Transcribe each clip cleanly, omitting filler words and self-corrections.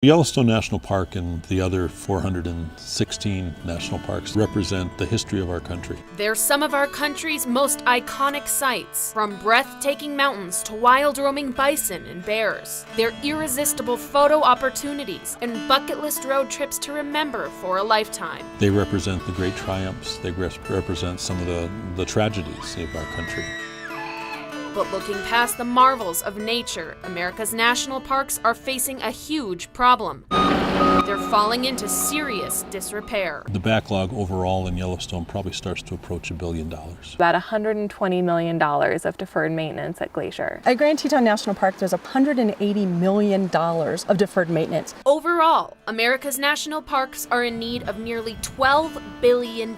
Yellowstone National Park and the other 416 national parks represent the history of our country. They're some of our country's most iconic sights, from breathtaking mountains to wild roaming bison and bears. They're irresistible photo opportunities and bucket list road trips to remember for a lifetime. They represent the great triumphs. They represent some of the tragedies of our country. But looking past the marvels of nature, America's national parks are facing a huge problem. They're falling into serious disrepair. The backlog overall in Yellowstone probably starts to approach $1 billion. About $120 million of deferred maintenance at Glacier. At Grand Teton National Park, there's $180 million of deferred maintenance. Overall, America's national parks are in need of nearly $12 billion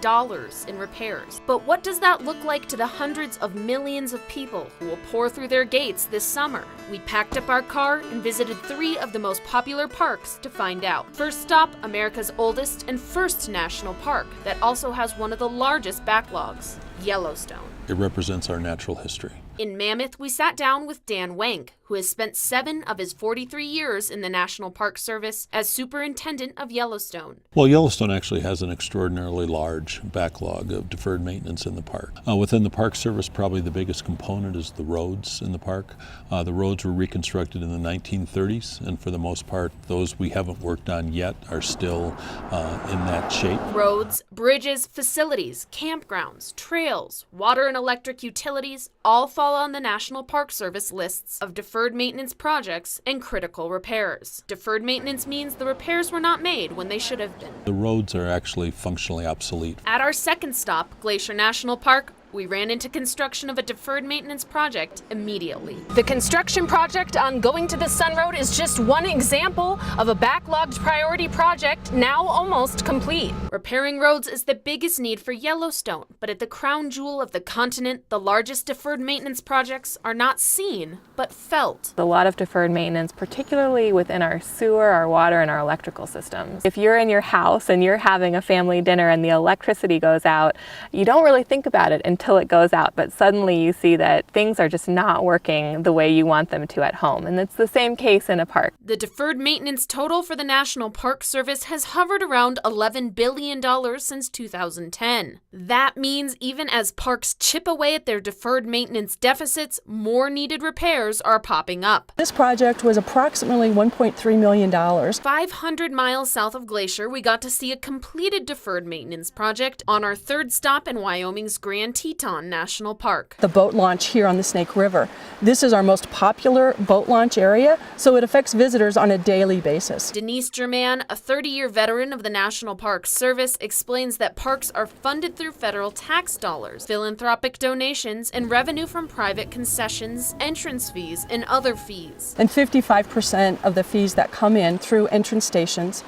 in repairs. But what does that look like to the hundreds of millions of people who will pour through their gates this summer? We packed up our car and visited 3 of the most popular parks to find out. First stop, America's oldest and first national park that also has one of the largest backlogs, Yellowstone. It represents our natural history. In Mammoth, we sat down with Dan Wank, who has spent 7 of his 43 years in the National Park Service as superintendent of Yellowstone. Well, Yellowstone actually has an extraordinarily large backlog of deferred maintenance in the park. Within the Park Service, probably the biggest component is the roads in the park. The roads were reconstructed in the 1930s, and for the most part, those we haven't worked on yet are still in that shape. Roads, bridges, facilities, campgrounds, trails, water and electric utilities all fall on the National Park Service lists of deferred maintenance projects and critical repairs. Deferred maintenance means the repairs were not made when they should have been. The roads are actually functionally obsolete. At our second stop, Glacier National Park, we ran into construction of a deferred maintenance project immediately. The construction project on Going to the Sun Road is just one example of a backlogged priority project now almost complete. Repairing roads is the biggest need for Yellowstone, but at the crown jewel of the continent, the largest deferred maintenance projects are not seen, but felt. A lot of deferred maintenance, particularly within our sewer, our water, and our electrical systems. If you're in your house and you're having a family dinner and the electricity goes out, you don't really think about it until it goes out, but suddenly you see that things are just not working the way you want them to at home. And it's the same case in a park. The deferred maintenance total for the National Park Service has hovered around $11 billion since 2010. That means even as parks chip away at their deferred maintenance deficits, more needed repairs are popping up. This project was approximately $1.3 million. 500 miles south of Glacier, we got to see a completed deferred maintenance project on our third stop in Wyoming's Grand Teton National Park. The boat launch here on the Snake River. This is our most popular boat launch area, so it affects visitors on a daily basis. Denise German, a 30-year veteran of the National Park Service, explains that parks are funded through federal tax dollars, philanthropic donations, and revenue from private concessions, entrance fees, and other fees. And 55% of the fees that come in through entrance stations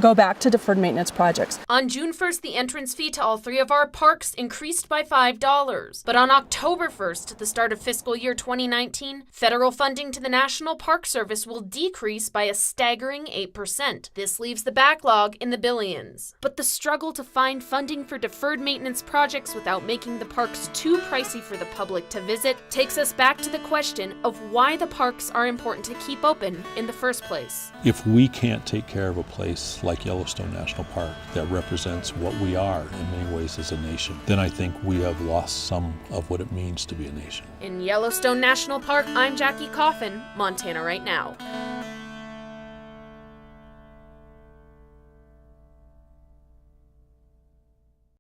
go back to deferred maintenance projects. On June 1st, the entrance fee to all 3 of our parks increased by $5. But on October 1st, the start of fiscal year 2019, federal funding to the National Park Service will decrease by a staggering 8%. This leaves the backlog in the billions. But the struggle to find funding for deferred maintenance projects without making the parks too pricey for the public to visit takes us back to the question of why the parks are important to keep open in the first place. If we can't take care of a place like Yellowstone National Park that represents what we are in many ways as a nation, then I think we have lost some of what it means to be a nation. In Yellowstone National Park, I'm Jackie Coffin, Montana Right Now.